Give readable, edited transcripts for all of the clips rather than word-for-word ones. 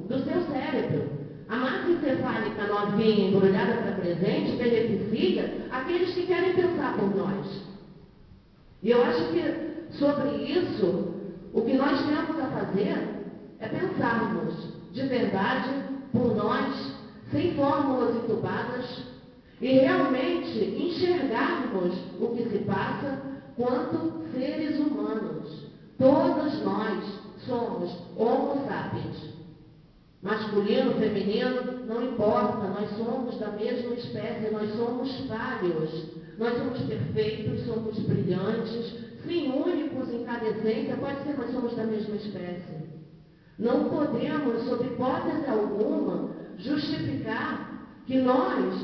do seu cérebro. A massa encefálica novinha embrulhada para presente beneficia aqueles que querem pensar por nós. E eu acho que sobre isso, o que nós temos a fazer é pensarmos de verdade por nós, sem fórmulas entubadas, e realmente enxergarmos o que se passa quanto seres humanos. Todos nós somos Homo sapiens. Masculino, feminino, não importa, nós somos da mesma espécie, nós somos falhos, nós somos perfeitos, somos brilhantes, sim, únicos em cada essência, pode ser, mas somos da mesma espécie. Não podemos, sob hipótese alguma, justificar que nos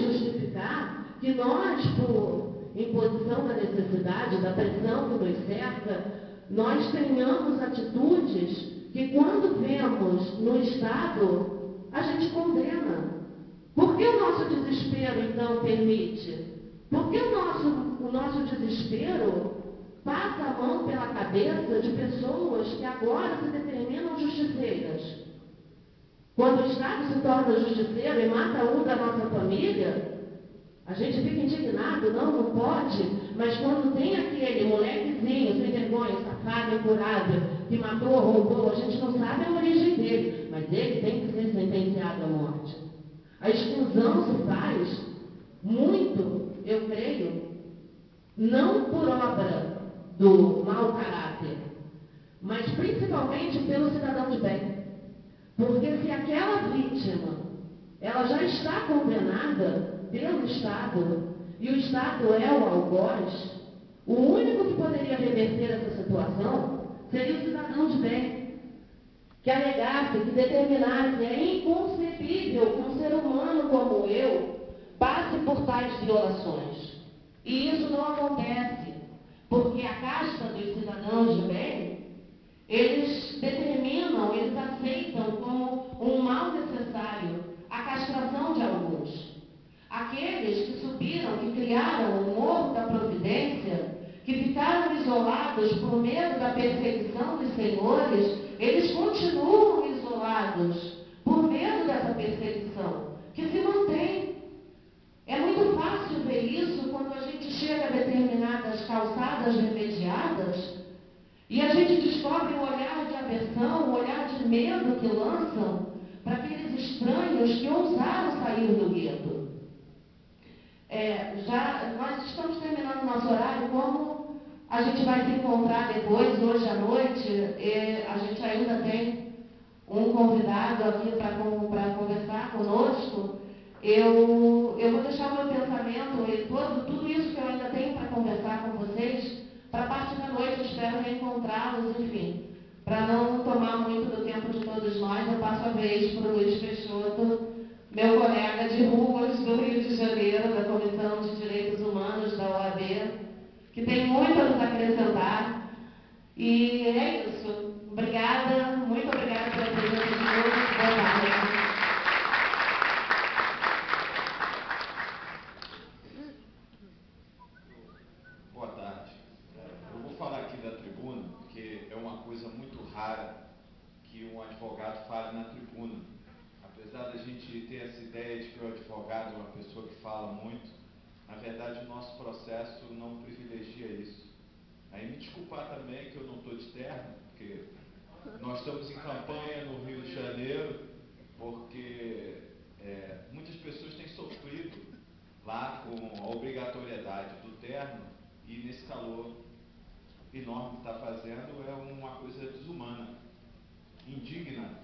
justificar que nós, por imposição da necessidade, da pressão que nos cerca, nós tenhamos atitudes que quando vemos no Estado, a gente condena. Por que o nosso desespero, então, permite? Por que o nosso desespero passa a mão pela cabeça de pessoas que agora se determinam justiceiras? Quando o Estado se torna justiceiro e mata um da nossa família, a gente fica indignado, não pode, mas quando tem aquele molequezinho, sem vergonha, safado, incurável, que matou, roubou, a gente não sabe a origem dele, mas ele tem que ser sentenciado à morte. A exclusão se faz muito, eu creio, não por obra do mau caráter, mas principalmente pelo cidadão de bem. Porque se aquela vítima, ela já está condenada pelo Estado, e o Estado é o algoz, o único que poderia reverter essa situação seria o cidadão de bem, que alegasse, que determinasse, é inconcebível que um ser humano como eu passe por tais violações. E isso não acontece, porque a casta dos cidadãos de bem, eles determinam, eles aceitam como um mal necessário a castração de alguns. Aqueles que subiram, que criaram o Morro da Providência, que ficaram isolados por medo da perseguição dos senhores, eles continuam isolados por medo dessa perseguição, que se mantém. É muito fácil ver isso quando a gente chega a determinadas calçadas remediadas e a gente descobre o olhar de aversão, o olhar de medo que lançam para aqueles estranhos que ousaram sair do gueto. Nós estamos terminando o nosso horário. Como a gente vai se encontrar depois, hoje à noite, a gente ainda tem um convidado aqui para conversar conosco. Eu vou deixar o meu pensamento e tudo isso que eu ainda tenho para conversar com vocês para a parte da noite. Eu espero reencontrá-los, enfim. Para não tomar muito do tempo de todos nós, eu passo a vez para o Luiz Peixoto, meu colega de ruas do Rio de Janeiro, da Comissão de Direitos Humanos da OAB, que tem muito a nos acrescentar. E é isso. Obrigada, muito obrigada pela presença de todos. Boa tarde. Boa tarde. Eu vou falar aqui da tribuna, porque é uma coisa muito rara que um advogado fale na tribuna. Apesar da gente ter essa ideia de que o advogado é uma pessoa que fala muito, na verdade o nosso processo não privilegia isso. Aí me desculpar também que eu não estou de terno, porque nós estamos em campanha no Rio de Janeiro, porque muitas pessoas têm sofrido lá com a obrigatoriedade do terno, e nesse calor enorme que está fazendo é uma coisa desumana, indigna.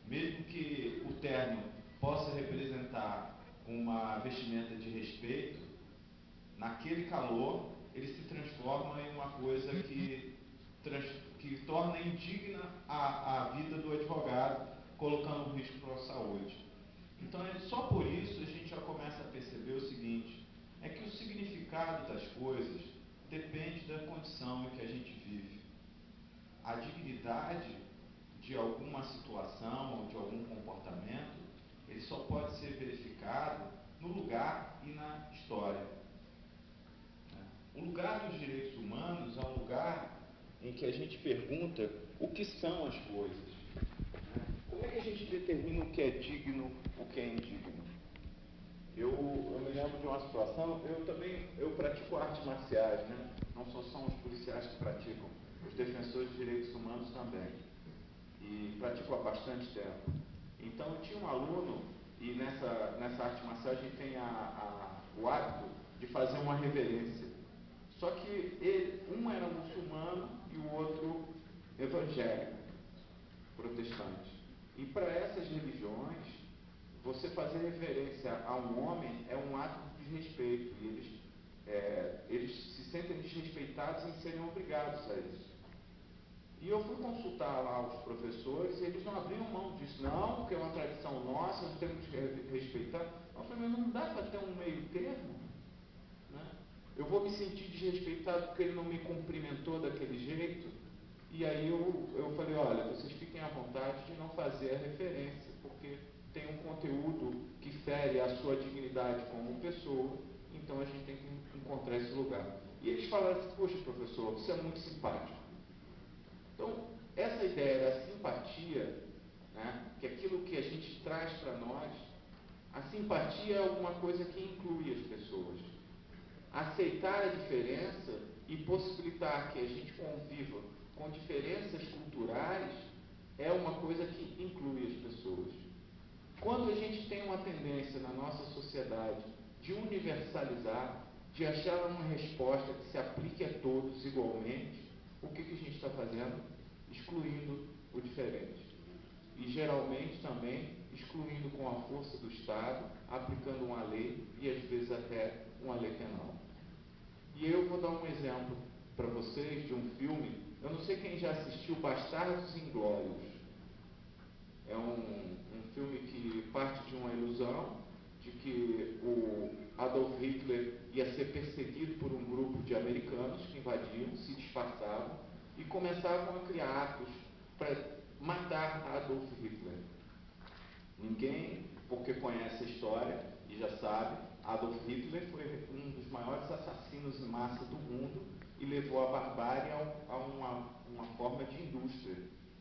Mesmo que o terno possa representar uma vestimenta de respeito, naquele calor ele se transforma em uma coisa que torna indigna a vida do advogado, colocando um risco para a saúde. Então, só por isso a gente já começa a perceber o seguinte, é que o significado das coisas depende da condição em que a gente vive. A dignidade de alguma situação ou de algum comportamento, ele só pode ser verificado no lugar e na história. O lugar dos direitos humanos é um lugar em que a gente pergunta o que são as coisas. Como é que a gente determina o que é digno, o que é indigno? Eu me lembro de uma situação, eu pratico artes marciais, né? Não só são os policiais que praticam, os defensores de direitos humanos também. E pratico há bastante tempo. Então eu tinha um aluno, e nessa arte marcial a gente tem o hábito de fazer uma reverência. Só que um era muçulmano e o outro evangélico, protestante. E para essas religiões, você fazer referência a um homem é um ato de desrespeito. E eles se sentem desrespeitados em serem obrigados a isso. E eu fui consultar lá os professores e eles não abriam mão disso. Não, porque é uma tradição nossa, nós temos que respeitar. Eu falei, mas não dá para ter um meio termo? Né? Eu vou me sentir desrespeitado porque ele não me cumprimentou daquele jeito? E aí eu falei, olha, vocês fiquem à vontade de não fazer a referência, porque tem um conteúdo que fere a sua dignidade como pessoa, então a gente tem que encontrar esse lugar. E eles falaram assim, poxa, professor, você é muito simpático. Então, essa ideia da simpatia, né, que é aquilo que a gente traz para nós, a simpatia é alguma coisa que inclui as pessoas. Aceitar a diferença e possibilitar que a gente conviva com diferenças culturais é uma coisa que inclui as pessoas. Quando a gente tem uma tendência na nossa sociedade de universalizar, de achar uma resposta que se aplique a todos igualmente, o que a gente está fazendo? Excluindo o diferente. E geralmente também excluindo com a força do Estado, aplicando uma lei e às vezes até uma lei penal. E eu vou dar um exemplo para vocês de um filme, eu não sei quem já assistiu Bastardos Inglórios. É um filme que parte de uma ilusão de que o Adolf Hitler ia ser perseguido por um grupo de americanos que invadiam, se disfarçavam e começavam a criar atos para matar Adolf Hitler. Ninguém, porque conhece a história e já sabe, Adolf Hitler foi um dos maiores assassinos em massa do mundo e levou a barbárie a uma forma de indústria.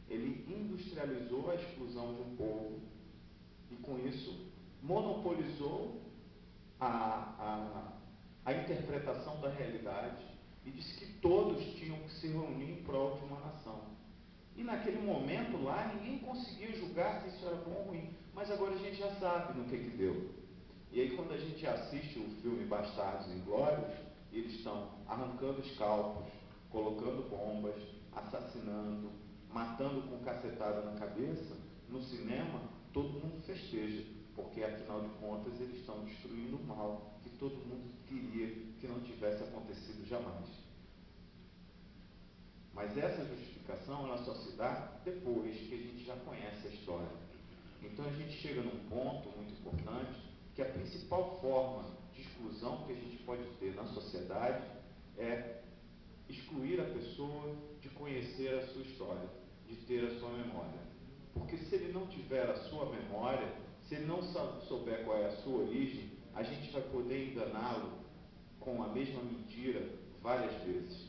Ele industrializou a exclusão de um povo e, com isso, monopolizou a interpretação da realidade e disse que todos tinham que se reunir em prol de uma nação. E naquele momento lá, ninguém conseguia julgar se isso era bom ou ruim. Mas agora a gente já sabe no que deu. E aí, quando a gente assiste o filme Bastardos Inglórios, eles estão arrancando escalpos, colocando bombas, assassinando, matando com cacetada na cabeça, no cinema, todo mundo festeja, porque afinal de contas eles estão destruindo o mal que todo mundo queria que não tivesse acontecido jamais. Mas essa justificação ela só se dá depois que a gente já conhece a história. Então a gente chega num ponto muito importante que a principal forma de exclusão que a gente pode ter na sociedade é excluir a pessoa de conhecer a sua história, de ter a sua memória. Porque se ele não tiver a sua memória, se ele não souber qual é a sua origem, a gente vai poder enganá-lo com a mesma mentira várias vezes.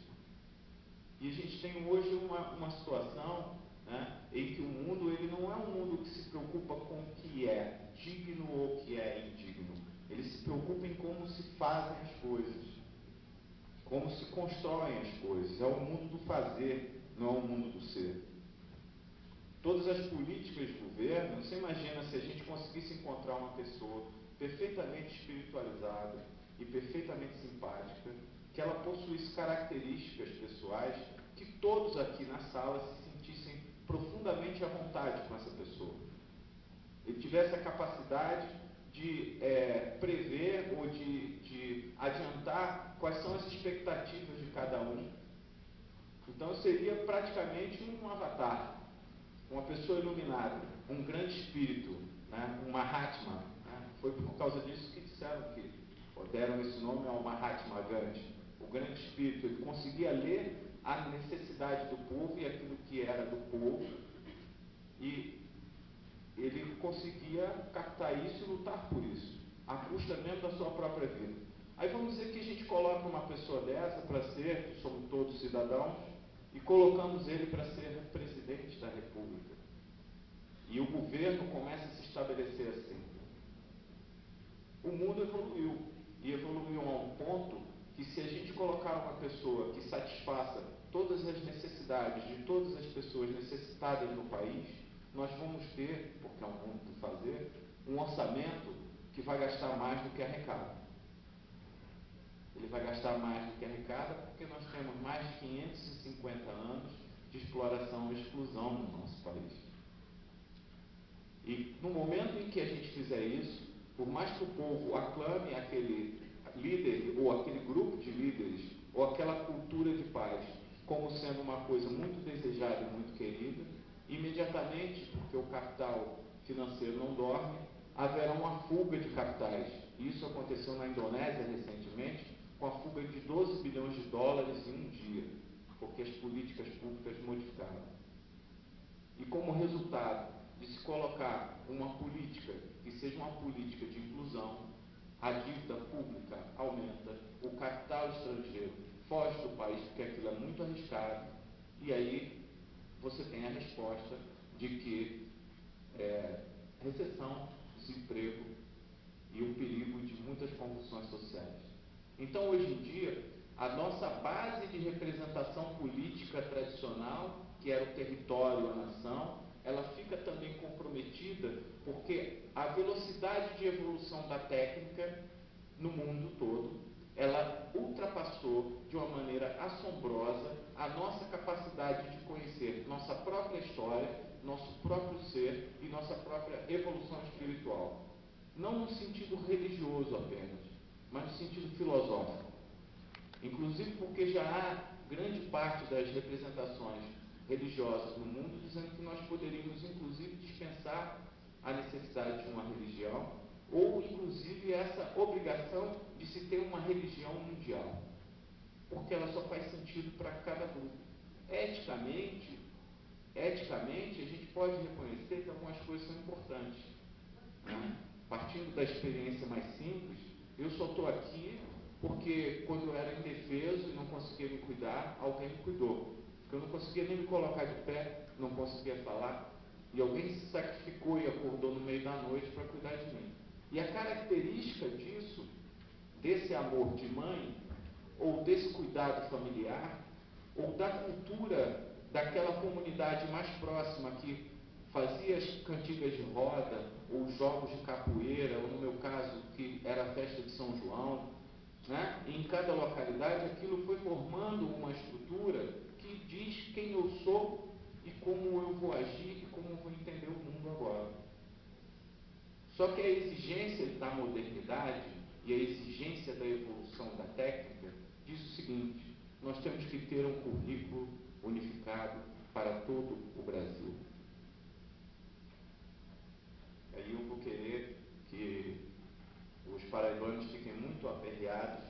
E a gente tem hoje uma situação, né, em que o mundo ele não é um mundo que se preocupa com o que é digno ou o que é indigno. Ele se preocupa em como se fazem as coisas, como se constroem as coisas. É o mundo do fazer, não é o mundo do ser. Todas as políticas de governo, você imagina se a gente conseguisse encontrar uma pessoa perfeitamente espiritualizada e perfeitamente simpática, que ela possuísse características pessoais que todos aqui na sala se sentissem profundamente à vontade com essa pessoa. Ele tivesse a capacidade de prever ou de adiantar quais são as expectativas de cada um. Então seria praticamente um avatar, uma pessoa iluminada, um grande espírito, né? Um Mahatma. Né? Foi por causa disso que disseram que deram esse nome ao Mahatma Gandhi. O grande espírito, ele conseguia ler a necessidade do povo e aquilo que era do povo, e ele conseguia captar isso e lutar por isso, à custa mesmo da sua própria vida. Aí vamos dizer que a gente coloca uma pessoa dessa para ser, somos todos cidadãos, e colocamos ele para ser presidente da República. E o governo começa a se estabelecer assim. O mundo evoluiu, e evoluiu a um ponto que, se a gente colocar uma pessoa que satisfaça todas as necessidades de todas as pessoas necessitadas no país, nós vamos ter, porque é um mundo do fazer, um orçamento que vai gastar mais do que arrecada. Ele vai gastar mais do que arrecada porque nós temos mais de 550 anos de exploração e exclusão no nosso país. E no momento em que a gente fizer isso, por mais que o povo aclame aquele líder ou aquele grupo de líderes ou aquela cultura de paz como sendo uma coisa muito desejada e muito querida, imediatamente, porque o capital financeiro não dorme, haverá uma fuga de capitais. Isso aconteceu na Indonésia recentemente, com a fuga de 12 bilhões de dólares em um dia, porque as políticas públicas modificaram. E como resultado de se colocar uma política que seja uma política de inclusão, a dívida pública aumenta, o capital estrangeiro foge do país porque aquilo é muito arriscado, e aí você tem a resposta de que recessão, desemprego e o perigo de muitas convulsões sociais. Então, hoje em dia, a nossa base de representação política tradicional, que era o território, a nação, ela fica também comprometida porque a velocidade de evolução da técnica no mundo todo, ela ultrapassou de uma maneira assombrosa a nossa capacidade de conhecer nossa própria história, nosso próprio ser e nossa própria evolução espiritual. Não no sentido religioso apenas, mas no sentido filosófico. Inclusive porque já há grande parte das representações religiosas no mundo dizendo que nós poderíamos, inclusive, dispensar a necessidade de uma religião ou, inclusive, essa obrigação de se ter uma religião mundial, porque ela só faz sentido para cada grupo. Eticamente, a gente pode reconhecer que algumas coisas são importantes, né? Partindo da experiência mais simples, eu só estou aqui porque quando eu era indefeso e não conseguia me cuidar, alguém me cuidou. Porque eu não conseguia nem me colocar de pé, não conseguia falar, e alguém se sacrificou e acordou no meio da noite para cuidar de mim. E a característica disso, desse amor de mãe, ou desse cuidado familiar, ou da cultura daquela comunidade mais próxima que fazia as cantigas de roda, ou jogos de capoeira, ou no meu caso, que era a festa de São João, né? Em cada localidade, aquilo foi formando uma estrutura que diz quem eu sou e como eu vou agir e como eu vou entender o mundo agora. Só que a exigência da modernidade e a exigência da evolução da técnica diz o seguinte: nós temos que ter um currículo unificado para todo o Brasil. Aí eu vou querer que os paraibanos fiquem muito aperreados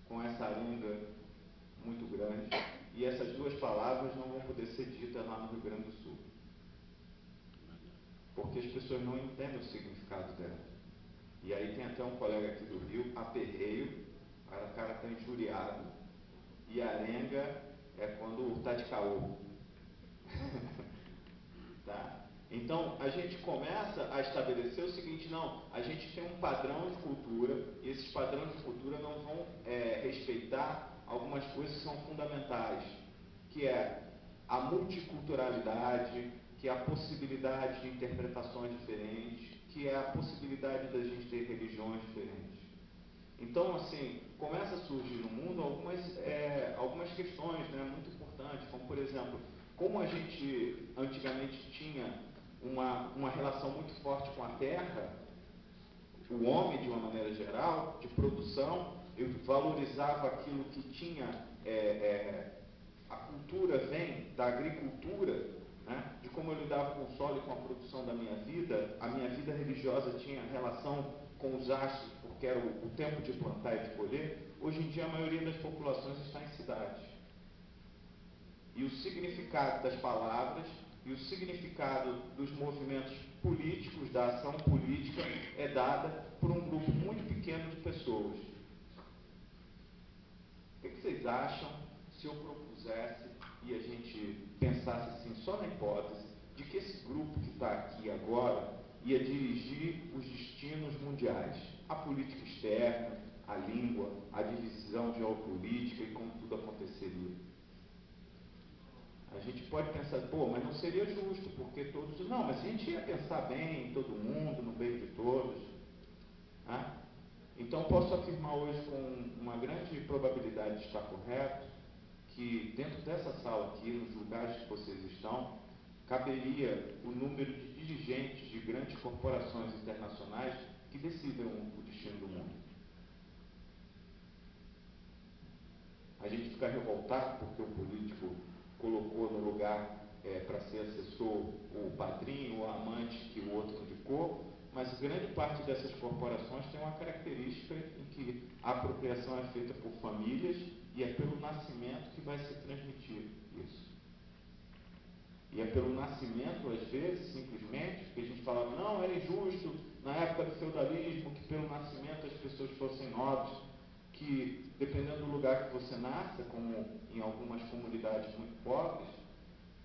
com essa arenga muito grande, e essas duas palavras não vão poder ser ditas lá no Rio Grande do Sul, porque as pessoas não entendem o significado dela. E aí tem até um colega aqui do Rio, aperreio, o cara está injuriado, e arenga é quando está de caô. Tá? Então, a gente começa a estabelecer o seguinte: não, a gente tem um padrão de cultura, e esses padrões de cultura não vão respeitar algumas coisas que são fundamentais, que é a multiculturalidade, que é a possibilidade de interpretações diferentes, que é a possibilidade da gente ter religiões diferentes. Então, assim, começa a surgir no mundo algumas questões, né, muito importantes, como, por exemplo, como a gente antigamente tinha uma relação muito forte com a terra, o homem, de uma maneira geral, de produção, eu valorizava aquilo que tinha, a cultura vem da agricultura, né, de como eu lidava com o solo e com a produção da minha vida. A minha vida religiosa tinha relação com os astros, porque era o tempo de plantar e de colher. Hoje em dia a maioria das populações está em cidades. E o significado das palavras e o significado dos movimentos políticos, da ação política, é dada por um grupo muito pequeno de pessoas. O que vocês acham se eu propusesse e a gente pensasse assim, só na hipótese, de que esse grupo que está aqui agora ia dirigir os destinos mundiais, a política externa, a língua, a divisão geopolítica e como tudo aconteceria. A gente pode pensar, pô, mas não seria justo, porque todos... Não, mas a gente ia pensar bem em todo mundo, no bem de todos. Né? Então, posso afirmar hoje com uma grande probabilidade de estar correto, que dentro dessa sala aqui, nos lugares que vocês estão, caberia o número de dirigentes de grandes corporações internacionais que decidem o destino do mundo. A gente fica revoltado porque o político colocou no lugar para ser assessor o padrinho ou amante que o outro indicou, mas grande parte dessas corporações tem uma característica em que a apropriação é feita por famílias e é pelo nascimento que vai se transmitir isso. E é pelo nascimento, às vezes, simplesmente, porque a gente falava, não, era injusto na época do feudalismo que pelo nascimento as pessoas fossem nobres, que dependendo do lugar que você nasça, como em algumas comunidades muito pobres,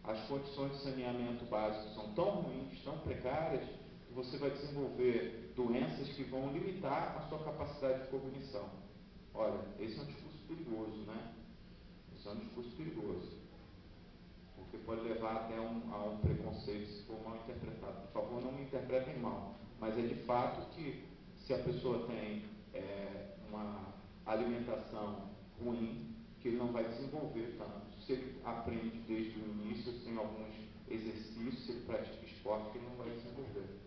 as condições de saneamento básico são tão ruins, tão precárias, que você vai desenvolver doenças que vão limitar a sua capacidade de cognição. Olha, esse é um discurso perigoso, né? Esse é um discurso perigoso. Porque pode levar até a um preconceito se for mal interpretado. Por favor, não me interpretem mal. Mas é de fato que se a pessoa tem uma alimentação ruim, que ele não vai desenvolver tanto. Se ele aprende desde o início, sem alguns exercícios, se ele pratica esporte, ele não vai desenvolver.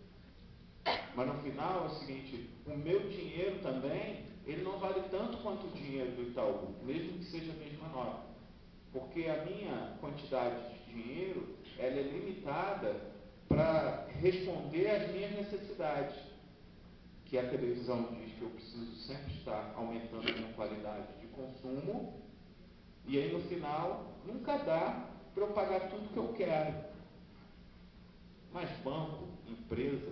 Mas no final é o seguinte, o meu dinheiro também, ele não vale tanto quanto o dinheiro do Itaú, mesmo que seja a mesma nota. Porque a minha quantidade de dinheiro, ela é limitada para responder às minhas necessidades. Que a televisão diz que eu preciso sempre estar aumentando a minha qualidade de consumo, e aí no final nunca dá para eu pagar tudo que eu quero. Mas banco, empresa,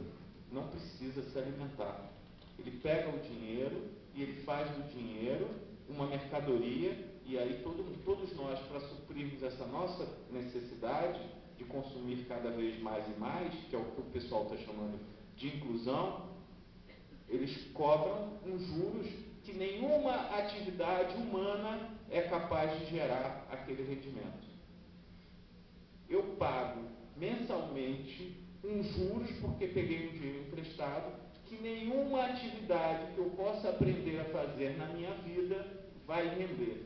não precisa se alimentar. Ele pega o dinheiro e ele faz do dinheiro uma mercadoria, e aí todos nós, para suprirmos essa nossa necessidade de consumir cada vez mais e mais, que é o que o pessoal está chamando de inclusão, eles cobram uns juros que nenhuma atividade humana é capaz de gerar aquele rendimento. Eu pago mensalmente uns juros porque peguei um dinheiro emprestado que nenhuma atividade que eu possa aprender a fazer na minha vida vai render.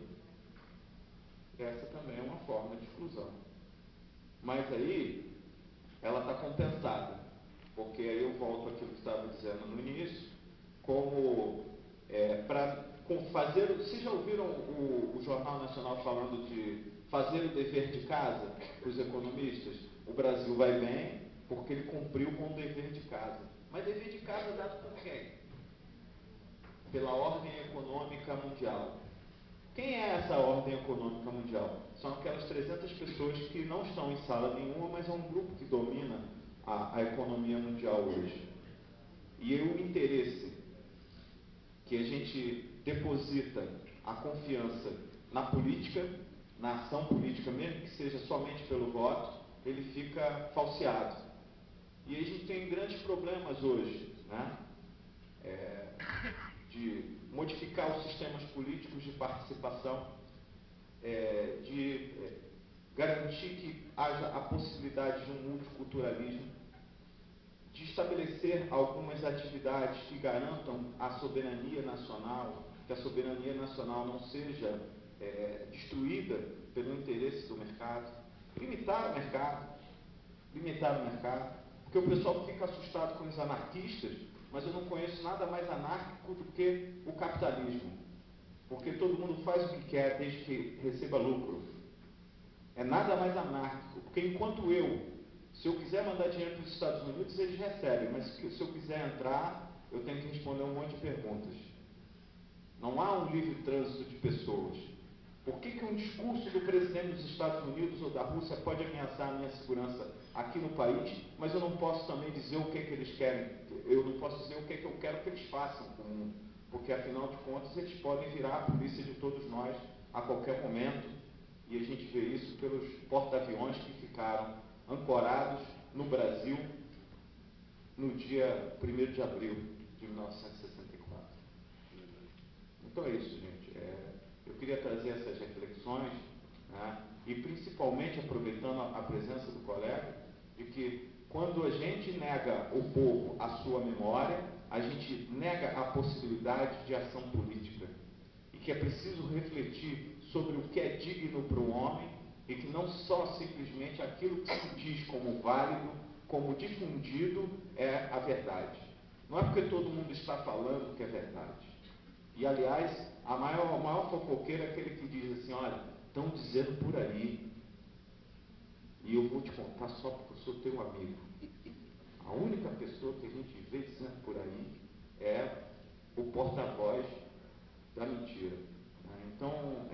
Essa também é uma forma de exclusão. Mas aí, ela está compensada. Porque aí eu volto àquilo que estava dizendo no início, como para fazer... Vocês já ouviram o Jornal Nacional falando de fazer o dever de casa para os economistas? O Brasil vai bem porque ele cumpriu com o dever de casa. Mas dever de casa dado por quem? Pela ordem econômica mundial. Quem é essa ordem econômica mundial? São aquelas 300 pessoas que não estão em sala nenhuma, mas é um grupo que domina a economia mundial hoje. E o interesse que a gente deposita a confiança na política, na ação política, mesmo que seja somente pelo voto, ele fica falseado. E aí a gente tem grandes problemas hoje, né? De modificar os sistemas políticos de participação, de garantir que haja a possibilidade de um multiculturalismo, de estabelecer algumas atividades que garantam a soberania nacional, que a soberania nacional não seja destruída pelo interesse do mercado, limitar o mercado, porque o pessoal fica assustado com os anarquistas, mas eu não conheço nada mais anárquico do que o capitalismo, porque todo mundo faz o que quer desde que receba lucro. É nada mais anárquico, porque enquanto se eu quiser mandar dinheiro para os Estados Unidos, eles recebem, mas se eu quiser entrar, eu tenho que responder um monte de perguntas. Não há um livre trânsito de pessoas. Por que um discurso do presidente dos Estados Unidos ou da Rússia pode ameaçar a minha segurança aqui no país, mas eu não posso também dizer o que é que eles querem, eu não posso dizer o que é que eu quero que eles façam com o mundo, porque afinal de contas eles podem virar a polícia de todos nós a qualquer momento, e a gente vê isso pelos porta-aviões que ficaram ancorados no Brasil no dia 1º de abril de 1964. Então é isso, gente. Eu queria trazer essas reflexões, né, e principalmente aproveitando a presença do colega, de que quando a gente nega o povo a sua memória, a gente nega a possibilidade de ação política. E que é preciso refletir sobre o que é digno para o homem e que não só simplesmente aquilo que se diz como válido, como difundido, é a verdade. Não é porque todo mundo está falando que é verdade. E, aliás, o maior fofoqueiro é aquele que diz assim, olha, estão dizendo por aí, e eu vou te contar só porque eu sou teu amigo. A única pessoa que a gente vê dizendo por aí é o porta-voz da mentira. Então,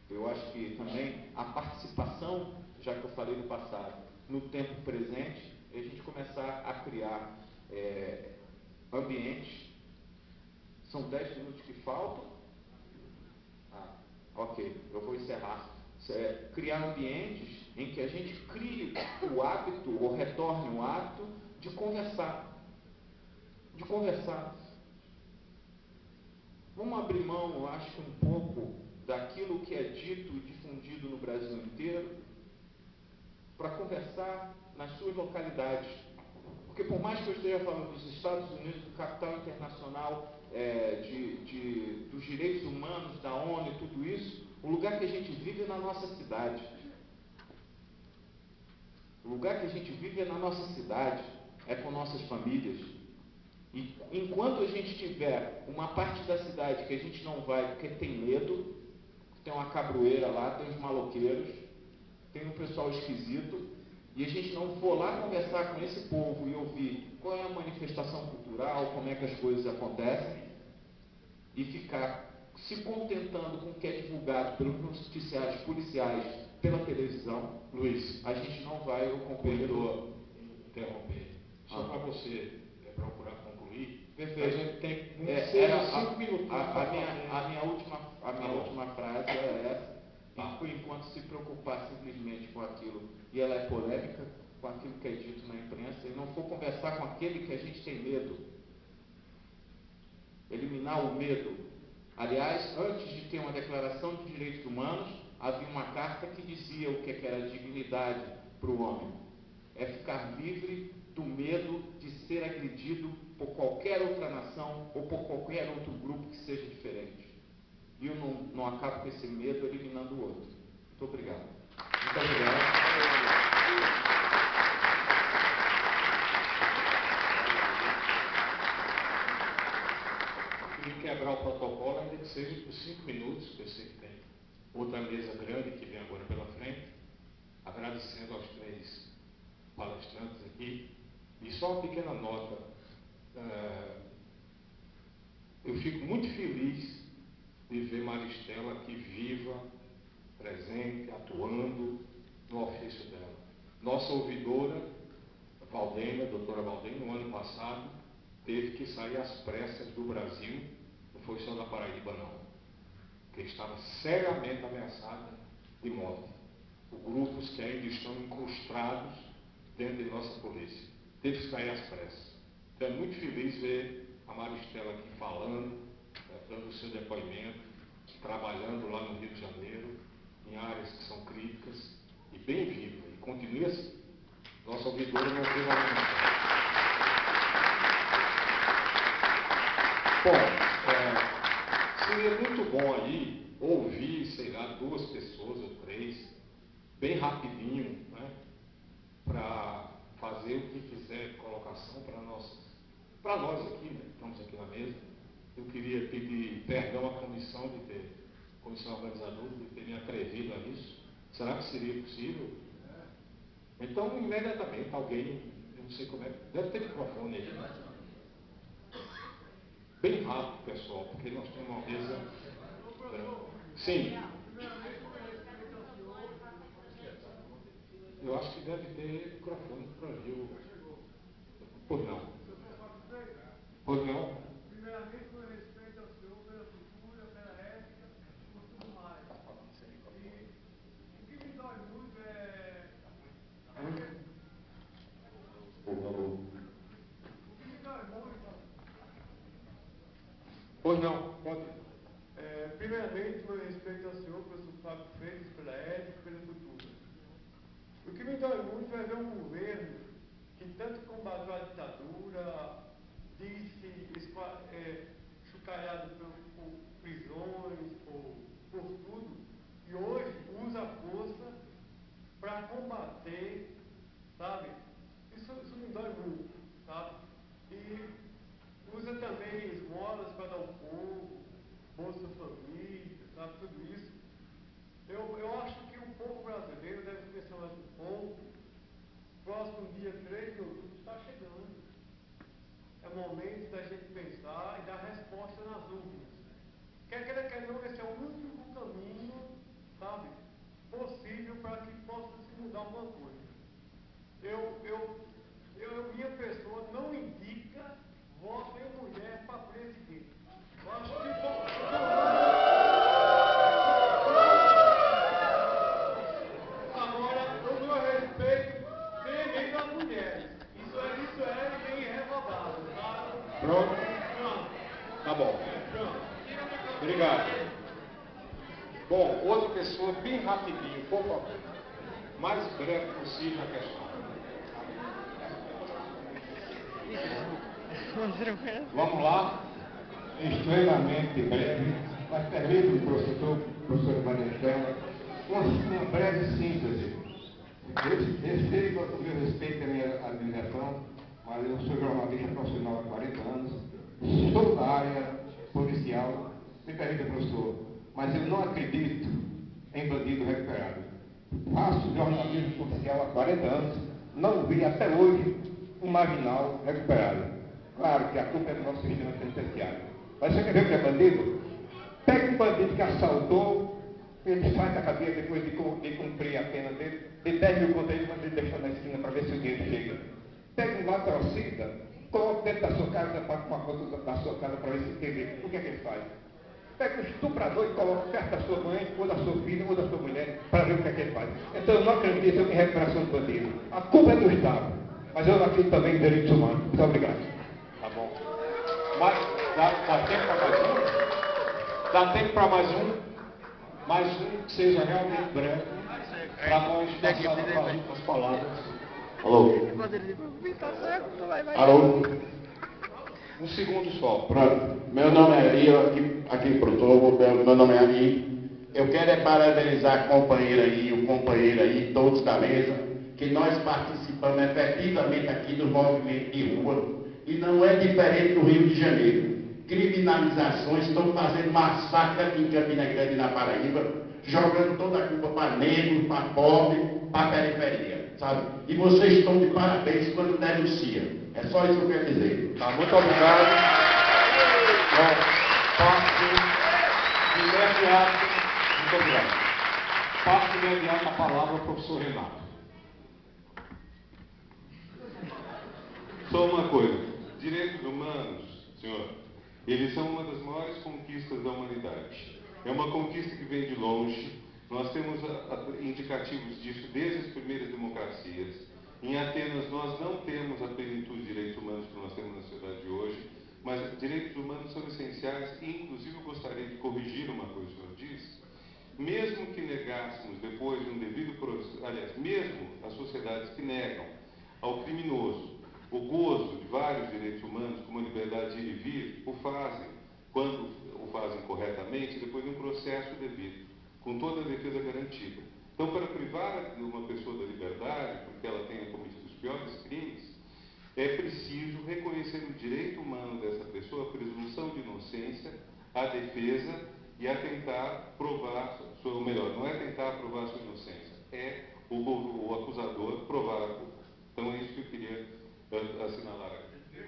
eu acho que também a participação, já que eu falei no passado, no tempo presente, é a gente começar a criar ambientes. São 10 minutos que faltam. Ok, eu vou encerrar. Criar ambientes em que a gente crie o hábito, ou retorne o hábito, de conversar. De conversar. Vamos abrir mão, eu acho, um pouco daquilo que é dito e difundido no Brasil inteiro, para conversar nas suas localidades. Porque por mais que eu esteja falando dos Estados Unidos, do capital internacional, dos direitos humanos, da ONU e tudo isso, o lugar que a gente vive é na nossa cidade. O lugar que a gente vive é na nossa cidade, é com nossas famílias. E enquanto a gente tiver uma parte da cidade que a gente não vai porque tem medo, tem uma cabroeira lá, tem os maloqueiros, tem um pessoal esquisito, e a gente não for lá conversar com esse povo e ouvir qual é a manifestação cultural, como é que as coisas acontecem, e ficar se contentando com o que é divulgado pelos noticiários policiais, pela televisão, Luiz, a gente não vai compreender. Interromper. Só para você procurar concluir. Perfeito. A gente tem 5 minutos. A minha última frase é essa. Tá. E por enquanto se preocupar simplesmente com aquilo, e ela é polêmica, com aquilo que é dito na imprensa, e não for conversar com aquele que a gente tem medo. Eliminar o medo. Aliás, antes de ter uma declaração de direitos humanos, havia uma carta que dizia o que era dignidade para o homem. É ficar livre do medo de ser agredido por qualquer outra nação ou por qualquer outro grupo que seja diferente. E eu não acabo com esse medo eliminando o outro. Muito obrigado. Muito obrigado. Queria quebrar o protocolo, ainda que seja por 5 minutos, porque eu sei que tem outra mesa grande que vem agora pela frente, agradecendo aos 3 palestrantes aqui. E só uma pequena nota. Eu fico muito feliz de ver Maristela aqui viva, presente, atuando no ofício dela. Nossa ouvidora, Valdênia, doutora Valdênia, no ano passado, teve que sair às pressas do Brasil, não foi só da Paraíba não, porque estava seriamente ameaçada de morte, por grupos que ainda estão incrustados dentro de nossa polícia. Teve que sair às pressas. Então é muito feliz ver a Maristela aqui falando, dando o seu depoimento, trabalhando lá no Rio de Janeiro, em áreas que são críticas, e bem viva, e continue assim. Nossa ouvidora não tem uma mensagem. Bom, seria muito bom aí ouvir, sei lá, 2 pessoas ou 3, bem rapidinho, né, para fazer o que fizer colocação para nós aqui, né, estamos aqui na mesa. Eu queria pedir perdão à comissão organizadora de ter me atrevido a isso. Será que seria possível? Então, imediatamente, alguém, eu não sei como é, deve ter microfone aí. Bem rápido, pessoal, porque nós temos uma mesa. Sim. Eu acho que deve ter microfone para mim. Pois não. Pois não. Primeiramente, com respeito ao senhor, pela cultura, pela ética, por tudo mais. E o que me dói muito é vai ver um governo que tanto combateu a ditadura, disse chucalhado por prisões, por tudo, e hoje usa a força para combater, sabe? Isso me dói muito, sabe? E usa também esmolas para dar ao povo, Bolsa Família, sabe? Tudo isso. Eu acho que o povo brasileiro deve pensar mais um pouco. Próximo dia 3 de outubro está chegando. É momento da gente pensar e dar resposta nas urnas. Quer queira, quer não, esse é o único caminho, sabe, possível para que possa se mudar alguma coisa. Minha pessoa não indica voto em mulher para presidente. Eu acho que agora, o meu respeito tem das mulheres. Isso é irrevogável, tá? Pronto? Pronto. Tá bom. Pronto. Obrigado. Bom, outra pessoa, bem rapidinho, por favor. Mais breve possível a questão. Vamos lá. Extremamente breve, mas permita-me, professor Maristela, uma breve síntese. Eu sei que o meu respeito à minha admiração, mas eu sou jornalista profissional há 40 anos, sou da área policial, me permita, professor, mas eu não acredito em bandido recuperado. Faço jornalismo policial há 40 anos, não vi até hoje um marginal recuperado. Claro que a culpa é do nosso sistema penitenciário. Mas você quer ver o que é bandido? Pega um bandido que assaltou, ele sai da cadeia depois de cumprir a pena dele, de 10 mil contas ele manda ele deixar na esquina para ver se o dinheiro chega. Pega um latrocida, coloca dentro da sua casa, paga uma conta da sua casa para ver se tem. O que é que ele faz? Pega um estuprador e coloca perto da sua mãe, ou da sua filha, ou da sua mulher, para ver o que é que ele faz. Então eu não acredito em recuperação do bandido. A culpa é do Estado. Mas eu não acredito também em direitos humanos. Muito obrigado. Tá bom. Mas dá tempo para mais um? Dá tempo para mais um? Mais um que seja realmente breve, para nós passarmos para as últimas palavras. Alô? Alô? Um segundo só. Pronto. Meu nome é Ari, aqui pro Togo, meu nome é Ari. Eu quero parabenizar a companheira aí, o companheiro aí, todos da mesa, que nós participamos efetivamente aqui do movimento de rua. E não é diferente do Rio de Janeiro. Criminalizações estão fazendo massacre aqui em Campina Grande, na Paraíba, jogando toda a culpa para negro, para pobre, para a periferia, sabe? E vocês estão de parabéns quando denunciam. É só isso que eu quero dizer. Tá, muito obrigado. Bom, passo imediato. Muito obrigado. Passo imediato a palavra ao professor Renato. Só uma coisa. Direitos humanos, senhor, eles são uma das maiores conquistas da humanidade. É uma conquista que vem de longe. Nós temos indicativos disso desde as primeiras democracias. Em Atenas, nós não temos a plenitude de direitos humanos que nós temos na sociedade de hoje, mas direitos humanos são essenciais e, inclusive, eu gostaria de corrigir uma coisa que o senhor disse. Mesmo que negássemos depois de um devido processo, aliás, mesmo as sociedades que negam ao criminoso o gozo de vários direitos humanos, como a liberdade de ir e vir, o fazem, quando o fazem corretamente, depois de um processo devido, com toda a defesa garantida. Então, para privar uma pessoa da liberdade, porque ela tenha cometido os piores crimes, é preciso reconhecer o direito humano dessa pessoa, a presunção de inocência, a defesa e a tentar provar, ou melhor, não é tentar provar sua inocência, é o acusador provar a culpa. Então, é isso que eu queria assinalar aqui.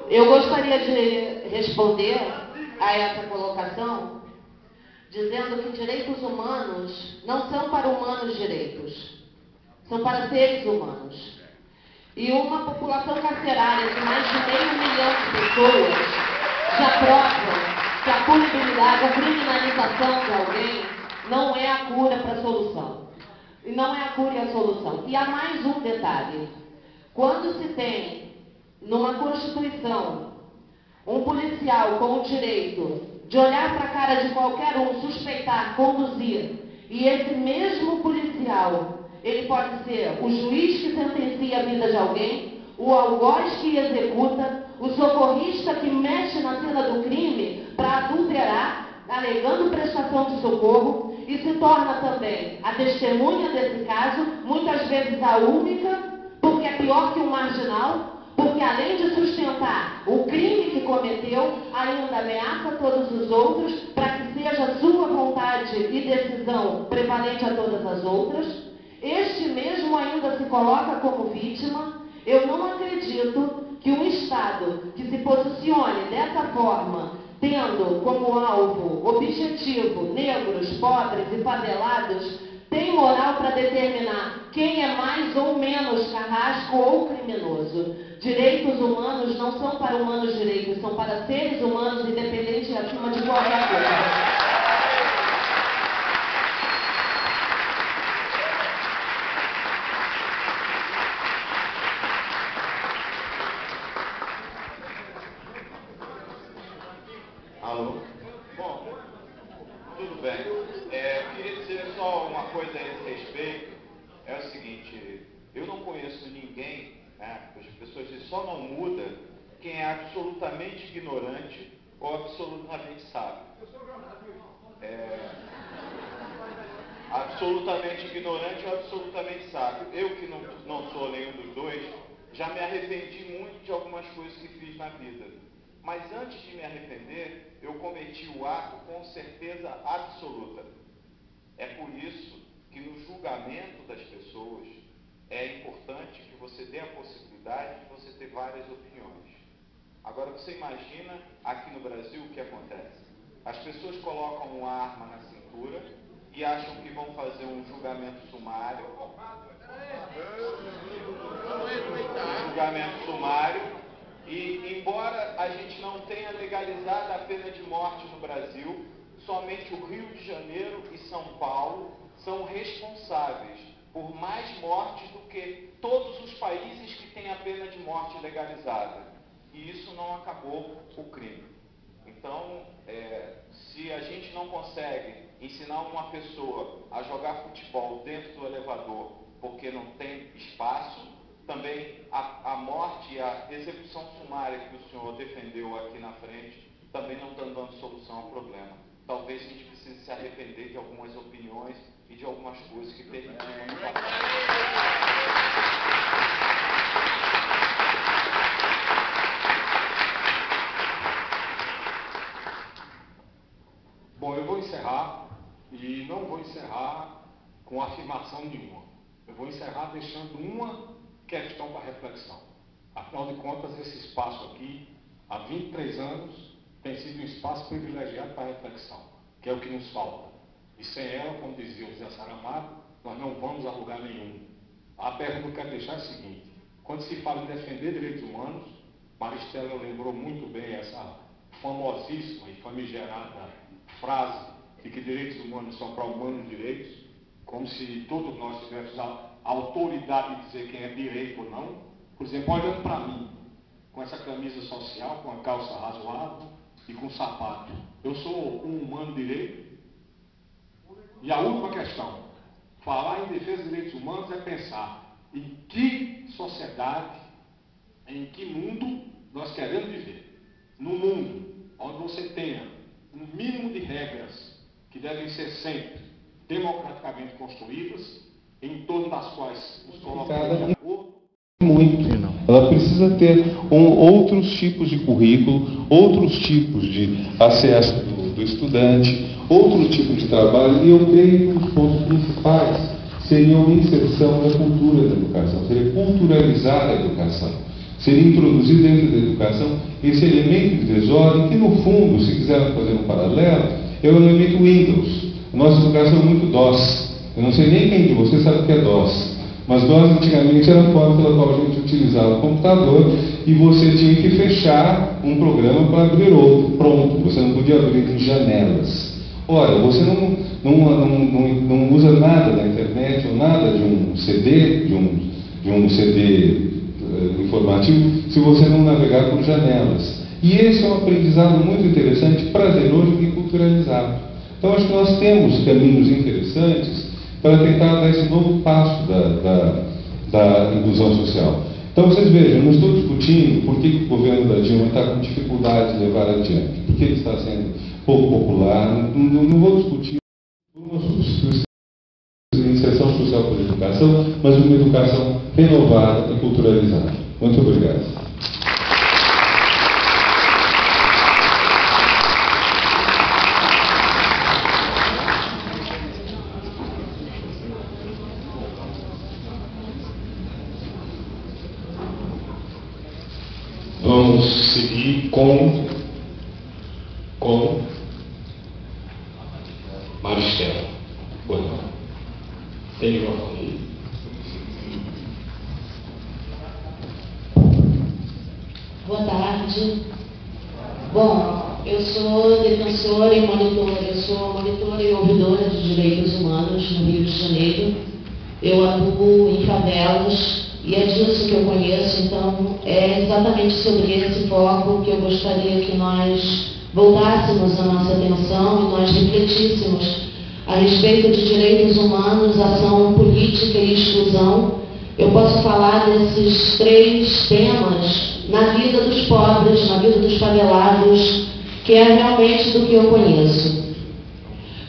Eu gostaria de responder a essa colocação dizendo que direitos humanos não são para humanos direitos, são para seres humanos. E uma população carcerária de mais de 500 mil de pessoas já prova que a punibilidade, a criminalização de alguém não é a cura para a solução. E não é a cura e a solução. E há mais um detalhe. Quando se tem, numa Constituição, um policial com o direito de olhar para a cara de qualquer um, suspeitar, conduzir, e esse mesmo policial, ele pode ser o juiz que sentencia a vida de alguém, o algoz que executa, o socorrista que mexe na cena do crime para adulterar, alegando prestação de socorro, e se torna também a testemunha desse caso, muitas vezes a única, porque é pior que um marginal, porque além de sustentar o crime que cometeu, ainda ameaça todos os outros para que seja sua vontade e decisão prevalente a todas as outras. Este mesmo ainda se coloca como vítima. Eu não acredito que um Estado que se posicione dessa forma, tendo como alvo objetivo negros, pobres e favelados, tem moral para determinar quem é mais ou menos carrasco ou criminoso. Direitos humanos não são para humanos direitos, são para seres humanos independentes e acima de qualquer coisa. Alô? Bom, tudo bem. Queria dizer só uma coisa a esse respeito. É o seguinte, eu não conheço ninguém, né, as pessoas dizem, só não muda quem é absolutamente ignorante ou absolutamente sábio. Absolutamente ignorante ou absolutamente sábio. Eu que não sou nenhum dos dois, já me arrependi muito de algumas coisas que fiz na vida. Mas antes de me arrepender, eu cometi o ato com certeza absoluta. É por isso que no julgamento das pessoas é importante que você dê a possibilidade de você ter várias opiniões. Agora você imagina aqui no Brasil o que acontece. As pessoas colocam uma arma na cintura e acham que vão fazer um julgamento sumário. E embora a gente não tenha legalizado a pena de morte no Brasil, somente o Rio de Janeiro e São Paulo são responsáveis por mais mortes do que todos os países que têm a pena de morte legalizada. E isso não acabou o crime. Então, se a gente não consegue ensinar uma pessoa a jogar futebol dentro do elevador porque não tem espaço, também a morte e a execução sumária que o senhor defendeu aqui na frente também não estão dando solução ao problema. Talvez a gente precise se arrepender de algumas opiniões e de algumas coisas que permitimos no passado. Bom, eu vou encerrar e não vou encerrar com afirmação nenhuma. Eu vou encerrar deixando uma questão para reflexão. Afinal de contas, esse espaço aqui, há 23 anos, tem sido um espaço privilegiado para reflexão, que é o que nos falta. E sem ela, como dizia o Zé Saramago, nós não vamos a lugar nenhum. A pergunta que eu quero deixar é a seguinte: quando se fala em defender direitos humanos, Maristela lembrou muito bem essa famosíssima e famigerada frase de que direitos humanos são para humanos direitos, como se todos nós tivéssemos a autoridade de dizer quem é direito ou não. Por exemplo, olhando para mim, com essa camisa social, com a calça razoável e com sapato, eu sou um humano direito? E a última questão, falar em defesa dos direitos humanos é pensar em que sociedade, em que mundo nós queremos viver. Num mundo onde você tenha um mínimo de regras que devem ser sempre democraticamente construídas, em torno das quais nos colocamos de acordo. Muito. Ela precisa ter outros tipos de currículo, outros tipos de acesso do estudante, outro tipo de trabalho, e eu creio que os pontos principais seriam a inserção da cultura da educação, seria culturalizar a educação, seria introduzir dentro da educação esse elemento de desordem que, no fundo, se quisermos fazer um paralelo, é o elemento Windows. A nossa educação é muito DOS. Eu não sei nem quem de vocês sabe o que é DOS, mas DOS antigamente era a forma pela qual a gente utilizava o computador e você tinha que fechar um programa para abrir outro. Pronto, você não podia abrir em janelas. Ora, você não usa nada da internet ou nada de um CD, de um CD informativo, se você não navegar por janelas. E esse é um aprendizado muito interessante, prazeroso e culturalizado. Então, acho que nós temos caminhos interessantes para tentar dar esse novo passo da inclusão social. Então, vocês vejam, eu não estou discutindo por que o governo da Dilma está com dificuldade de levar adiante, por que ele está sendo pouco popular, não vou discutir uma inserção social por educação, mas uma educação renovada e culturalizada. Muito obrigado. Vamos seguir com Maristela. Bueno, tem microfone aí. Boa tarde. Bom, eu sou defensora e monitora, e ouvidora de direitos humanos no Rio de Janeiro. Eu atuo em favelas e é disso que eu conheço, então é exatamente sobre esse foco que eu gostaria que nós voltássemos a nossa atenção e nós refletíssemos a respeito de direitos humanos, ação política e exclusão. Eu posso falar desses três temas na vida dos pobres, na vida dos favelados, que é realmente do que eu conheço.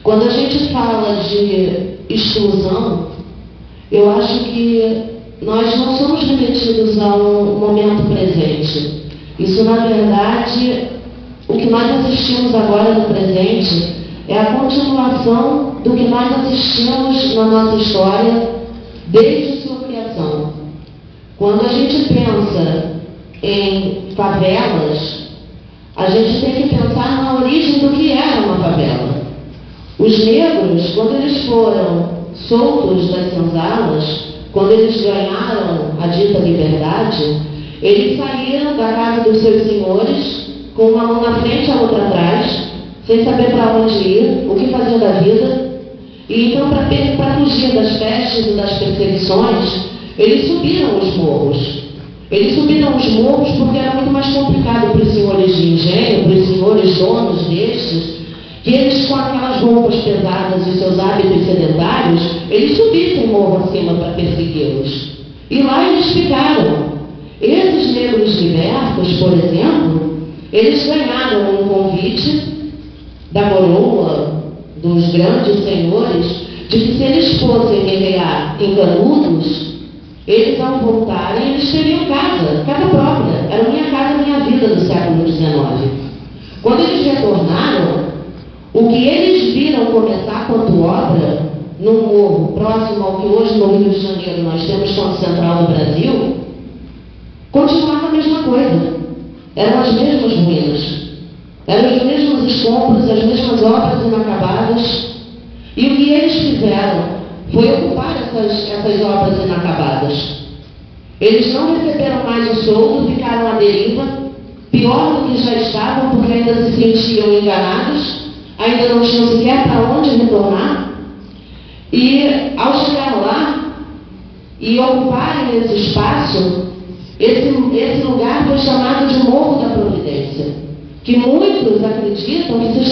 Quando a gente fala de exclusão, eu acho que nós não somos remetidos a um momento presente. Isso, na verdade, o que nós assistimos agora no presente é a continuação do que nós assistimos na nossa história desde sua criação. Quando a gente pensa em favelas, a gente tem que pensar na origem do que era uma favela. Os negros, quando eles foram soltos das senzalas, quando eles ganharam a dita liberdade, eles saíram da casa dos seus senhores com uma mão na frente e a outra atrás, sem saber para onde ir, o que fazer da vida. E então, para fugir das pestes e das perseguições, eles subiram os morros. Eles subiram os morros porque era muito mais complicado para os senhores de engenho, para os senhores donos destes, que eles, com aquelas roupas pesadas e seus hábitos sedentários, eles subissem morro acima para persegui-los. E lá eles ficaram. Esses negros libertos, por exemplo, eles ganharam um convite da coroa, dos grandes senhores, de que se eles fossem guerrear em Canudos, eles, ao voltarem, eles teriam casa própria. Era minha casa, minha vida do século XIX. Quando eles retornaram, o que eles viram começar quanto obra, num morro próximo ao que hoje no Rio de Janeiro nós temos como central do Brasil, continuava a mesma coisa. Eram as mesmas ruínas. Eram os mesmos escombros, as mesmas obras inacabadas. E o que eles fizeram foi ocupar essas obras inacabadas. Eles não receberam mais o soldo, ficaram à deriva, pior do que já estavam, porque ainda se sentiam enganados, ainda não tinham sequer para onde retornar. E ao chegar lá e ocuparem esse espaço, esse lugar foi chamado de Morro da Providência, que muitos acreditam que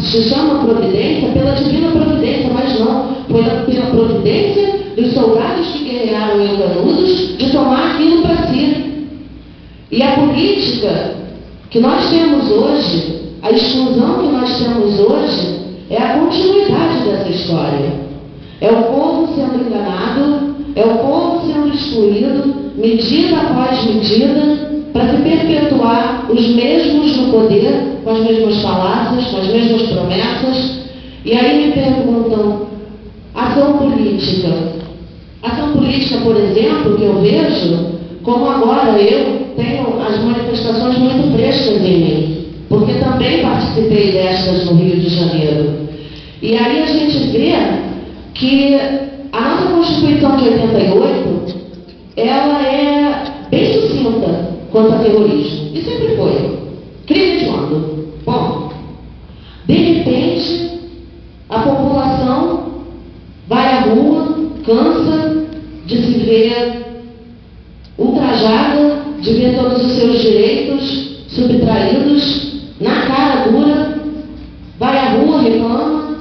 se chama Providência pela divina providência, mas não, foi pela providência dos soldados que guerrearam em Canudos de tomar aquilo para si. E a política que nós temos hoje, a exclusão que nós temos hoje, é a continuidade dessa história. É o povo sendo enganado, é o povo sendo excluído, medida após medida, para se perpetuar os mesmos no poder, com as mesmas falácias, com as mesmas promessas. E aí me perguntam, ação política. Ação política, por exemplo, que eu vejo, como agora eu tenho as manifestações muito frescas em mim, porque também participei destas no Rio de Janeiro. E aí a gente vê que a nossa Constituição de 88, ela é bem sucinta quanto a terrorismo. E sempre foi. Crime hediondo. Bom, de repente, a população vai à rua, cansa de se ver ultrajada, de ver todos os seus direitos subtraídos, reclama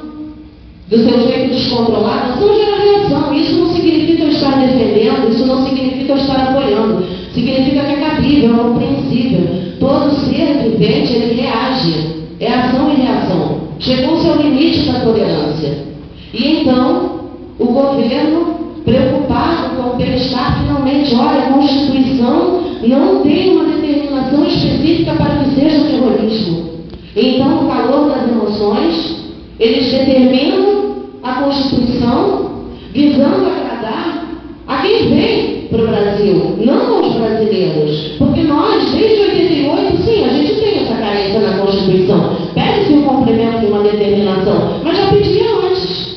do seu jeito descontrolado, não gera reação. Isso não significa eu estar defendendo, isso não significa eu estar apoiando. Significa que é cabível, é compreensível. Todo ser vivente, ele reage. É ação e reação. Chegou o seu limite da tolerância. E então, o governo, preocupado com o bem-estar, finalmente, olha, a Constituição não tem uma determinação específica para que seja terrorismo. Então, no calor das emoções, eles determinam a Constituição visando agradar a quem vem para o Brasil, não aos brasileiros. Porque nós, desde 88, sim, a gente tem essa carência na Constituição. Pede-se o cumprimento de uma determinação, mas já pedia antes.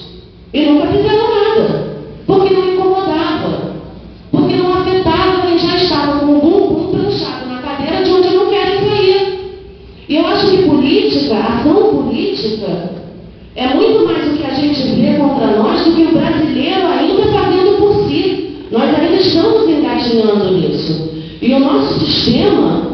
E nunca fizeram nada. Porque não incomodava. Porque não afetava quem já estava com o bumbum planchado na cadeira de onde não querem sair. E eu acho que política, ação política, é muito mais o que a gente vê contra nós do que o brasileiro ainda fazendo por si. Nós ainda estamos engatinhando nisso. E o nosso sistema,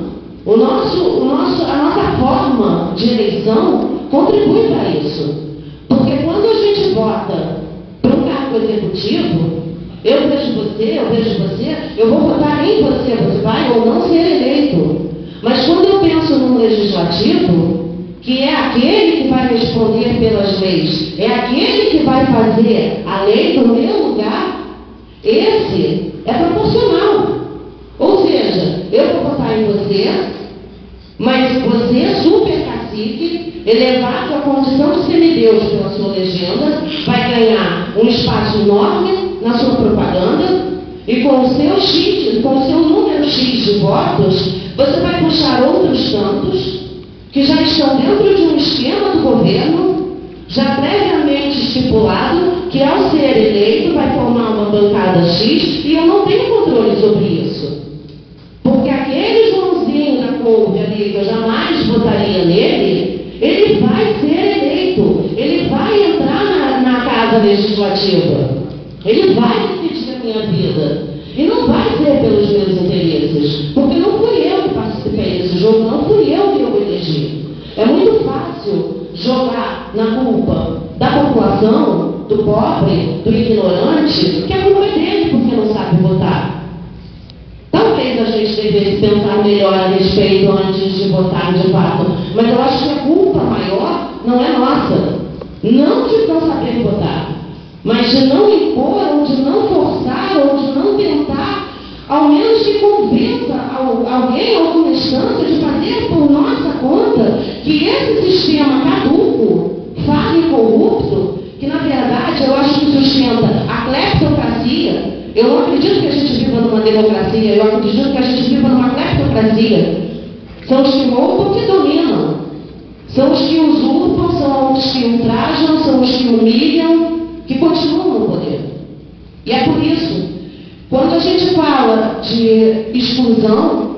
a nossa forma de eleição contribui para isso. Porque quando a gente vota para um cargo executivo, eu vejo você, eu vou votar em você, você vai ou não ser eleito. Mas quando eu penso num legislativo, que é aquele que vai responder pelas leis, é aquele que vai fazer a lei no meu lugar, esse é proporcional. Ou seja, eu vou votar em você, mas você, super cacique, elevado à condição de semideus pela sua legenda, vai ganhar um espaço enorme na sua propaganda, e com o seu número X de votos, você vai puxar outros tantos que já estão dentro de um esquema do governo, já previamente estipulado, que ao ser eleito vai formar uma bancada X, e eu não tenho controle sobre isso. Porque aquele Joãozinho da couve ali, que eu jamais votaria nele, ele vai ser eleito, ele vai entrar na casa legislativa, ele vai decidir a minha vida. E não vai ser pelos meus interesses, porque não fui eu que participei desse jogo, não fui eu que eu elegi. É muito fácil jogar na culpa da população, do pobre, do ignorante, que a culpa é dele porque não sabe votar. Talvez a gente devesse pensar melhor a respeito antes de votar de fato, mas eu acho que a culpa maior não é nossa. Não de não saber votar, mas de não impor, ou de não forçar, ou de não tentar, ao menos que convença alguém, alguma instância, de fazer por nossa conta que esse sistema caduco, falho e corrupto, que na verdade eu acho que sustenta a cleptocracia. Eu não acredito que a gente viva numa democracia, eu acredito que a gente viva numa cleptocracia. São os que roubam que dominam, são os que usurpam, são os que ultrajam, são os que humilham, que continuam no poder. E é por isso, quando a gente fala de exclusão,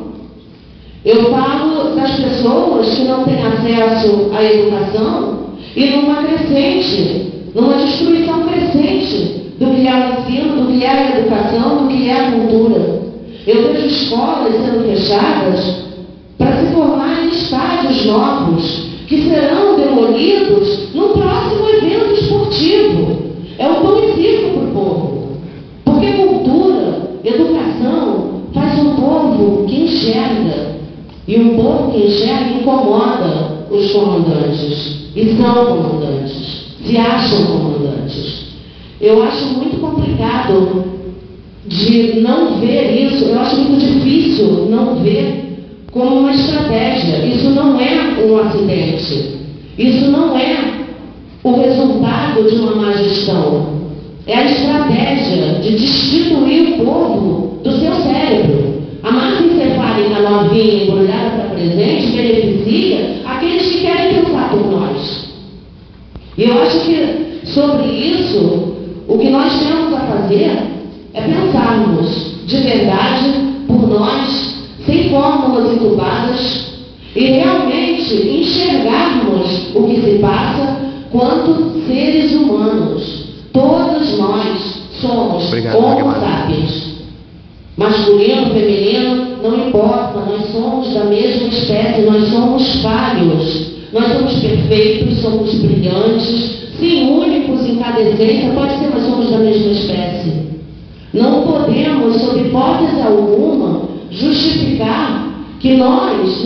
eu falo das pessoas que não têm acesso à educação e numa crescente, numa destruição crescente do que é o ensino, do que é a educação, do que é a cultura. Eu vejo escolas sendo fechadas para se formarem estádios novos que serão demolidos no próximo evento esportivo. É o pão e circo para o povo. Porque cultura, educação, faz um povo que enxerga. E um povo que enxerga incomoda os comandantes. E são comandantes. Se acham comandantes. Eu acho muito complicado de não ver isso. Eu acho muito difícil não ver como uma estratégia. Isso não é um acidente. Isso não é o resultado de uma má gestão. É a estratégia de destituir o povo do seu cérebro. A massa encefálica novinha embrulhada para presente beneficia aqueles que querem pensar por nós. E eu acho que sobre isso, o que nós temos a fazer é pensarmos de verdade por nós, sem fórmulas entubadas, e realmente enxergarmos o que se passa quanto seres humanos. Todos nós somos homo sapiens. Masculino, feminino, não importa, nós somos da mesma espécie, nós somos falhos. Nós somos perfeitos, somos brilhantes, sim, únicos em cada essência, pode ser, mas somos da mesma espécie. Não podemos, sob hipótese alguma, justificar que nós,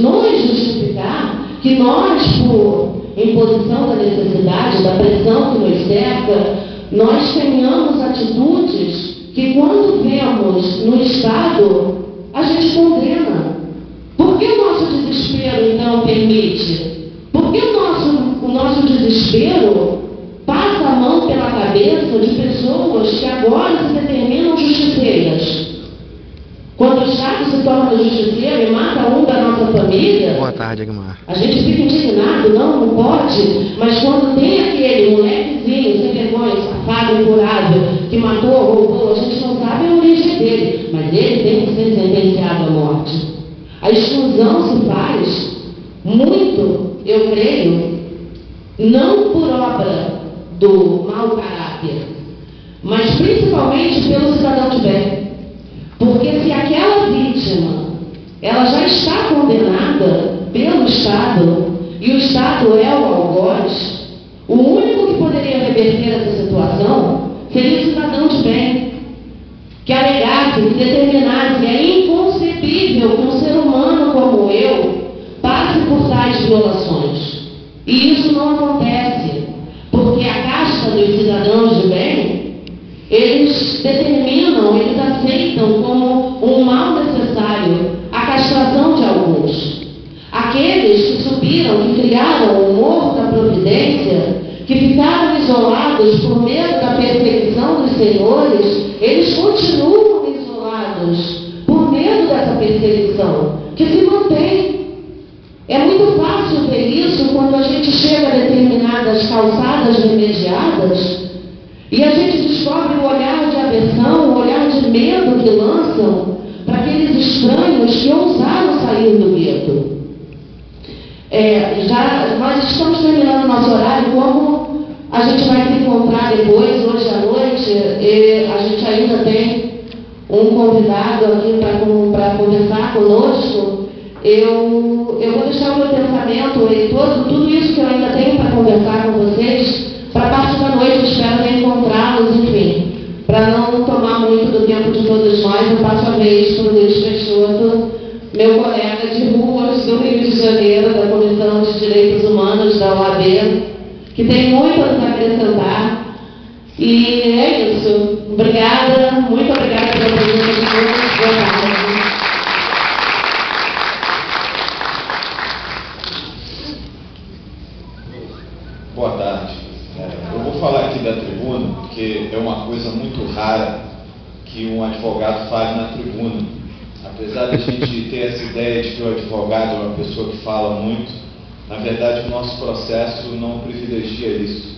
por imposição da necessidade, da pressão que nos cerca, nós tenhamos atitudes que, quando vemos no Estado, a gente condena. Por que o nosso desespero, então, permite? Por que o nosso desespero passa a mão pela cabeça de pessoas que agora se determinam justiceiras? Quando o Estado se torna justiceiro e mata um da nossa família, boa tarde, Agmar, a gente fica indignado, não pode, mas quando tem aquele molequezinho sem vergonha, safado, incurável, que matou, roubou, a gente não sabe a origem dele, mas ele tem que ser sentenciado à morte. A exclusão se faz muito, eu creio, não por obra do mau caráter, mas principalmente pelo cidadão de bem. Porque se aquela vítima, ela já está condenada pelo Estado, e o Estado é o algoz, o único que poderia reverter essa situação seria o cidadão de bem, que alegasse, que determinasse. É inconcebível que um ser humano como eu passe por tais violações. E isso não acontece, porque a casta dos cidadãos de bem, eles determinam, eles aceitam como um mal necessário a castração de alguns. Aqueles que subiram, que criaram o morro da providência, que ficaram isolados por medo da perseguição dos senhores, eles continuam isolados por medo dessa perseguição, que se mantém. É muito fácil ver isso quando a gente chega a determinadas calçadas remediadas e a gente descobre o olhar de aversão, o olhar de medo que lançam para aqueles estranhos que ousaram sair do gueto. Nós estamos terminando o nosso horário. Como a gente vai se encontrar depois, hoje à noite, a gente ainda tem um convidado aqui para conversar conosco. Eu vou deixar o meu pensamento e tudo isso que eu ainda tenho para conversar com vocês para a parte da noite. Eu espero reencontrá-los, enfim. Para não tomar muito do tempo de todos nós, eu passo a vez para o Luiz Peixoto, meu colega de ruas do Rio de Janeiro, da Comissão de Direitos Humanos da OAB, que tem muito a nos acrescentar. E é isso. Obrigada, muito obrigada pela presença de todos. Boa tarde. Boa tarde. Eu vou falar aqui da tribuna, porque é uma coisa muito rara que um advogado fale na tribuna. Apesar de a gente ter essa ideia de que o advogado é uma pessoa que fala muito, na verdade o nosso processo não privilegia isso.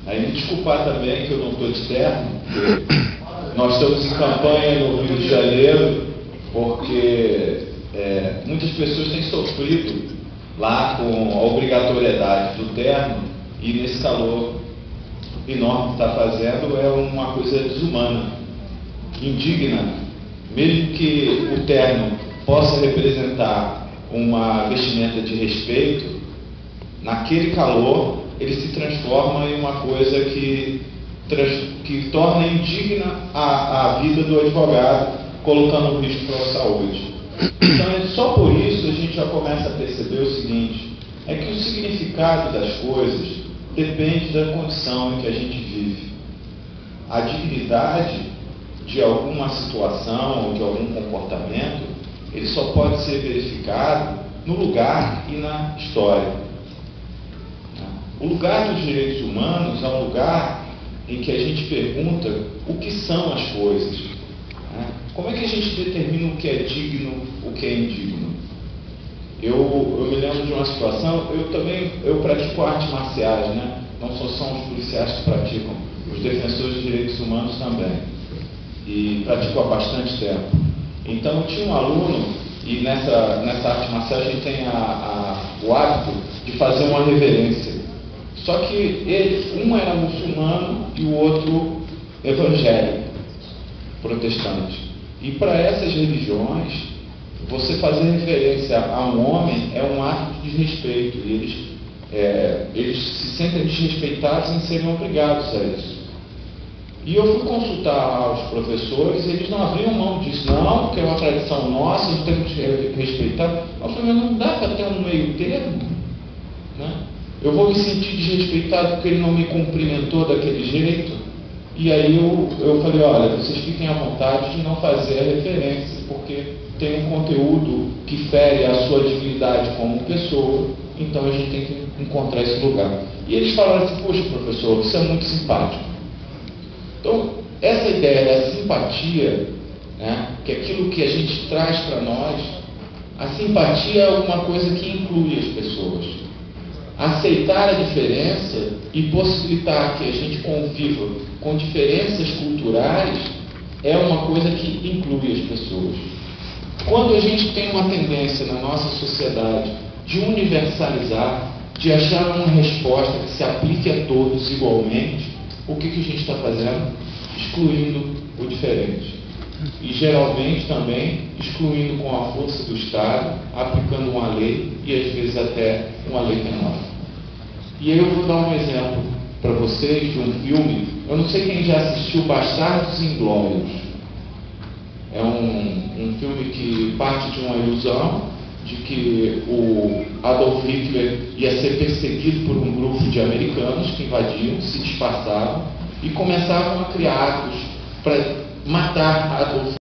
Aí me desculpar também que eu não estou de terno, porque nós estamos em campanha no Rio de Janeiro, porque muitas pessoas têm sofrido lá com a obrigatoriedade do terno, e nesse calor enorme que está fazendo é uma coisa desumana, indigna. Mesmo que o terno possa representar uma vestimenta de respeito, naquele calor ele se transforma em uma coisa que torna indigna a vida do advogado, colocando risco para a saúde. Então, só por isso a gente já começa a perceber o seguinte, é que o significado das coisas depende da condição em que a gente vive. A dignidade de alguma situação ou de algum comportamento, ele só pode ser verificado no lugar e na história. O lugar dos direitos humanos é um lugar em que a gente pergunta o que são as coisas. Como é que a gente determina o que é digno, o que é indigno? Eu me lembro de uma situação, eu pratico artes marciais, né? Não só são os policiais que praticam, os defensores de direitos humanos também. E pratico há bastante tempo. Então eu tinha um aluno, e nessa arte marcial a gente tem o hábito de fazer uma reverência. Só que um era muçulmano e o outro evangélico, protestante. E para essas religiões, você fazer referência a um homem é um ato de desrespeito. E eles eles se sentem desrespeitados em serem obrigados a isso. E eu fui consultar os professores, eles não abriam mão disso, não, porque é uma tradição nossa, nós temos que respeitar. Eu falei, mas não dá para ter um meio termo, né? Eu vou me sentir desrespeitado porque ele não me cumprimentou daquele jeito. E aí eu falei, olha, vocês fiquem à vontade de não fazer a referência, porque tem um conteúdo que fere a sua dignidade como pessoa, então a gente tem que encontrar esse lugar. E eles falaram assim, poxa, professor, isso é muito simpático. Então, essa ideia da simpatia, né, que é aquilo que a gente traz para nós, a simpatia é alguma coisa que inclui as pessoas. Aceitar a diferença e possibilitar que a gente conviva com diferenças culturais é uma coisa que inclui as pessoas. Quando a gente tem uma tendência na nossa sociedade de universalizar, de achar uma resposta que se aplique a todos igualmente, o que a gente está fazendo? Excluindo o diferente. E geralmente também excluindo com a força do Estado, aplicando uma lei e às vezes até uma lei penal. E aí eu vou dar um exemplo para vocês de um filme, eu não sei quem já assistiu Bastardos Inglórios. É um filme que parte de uma ilusão de que o Adolf Hitler ia ser perseguido por um grupo de americanos que invadiam, se disfarçavam e começavam a criar atos para matar Adolf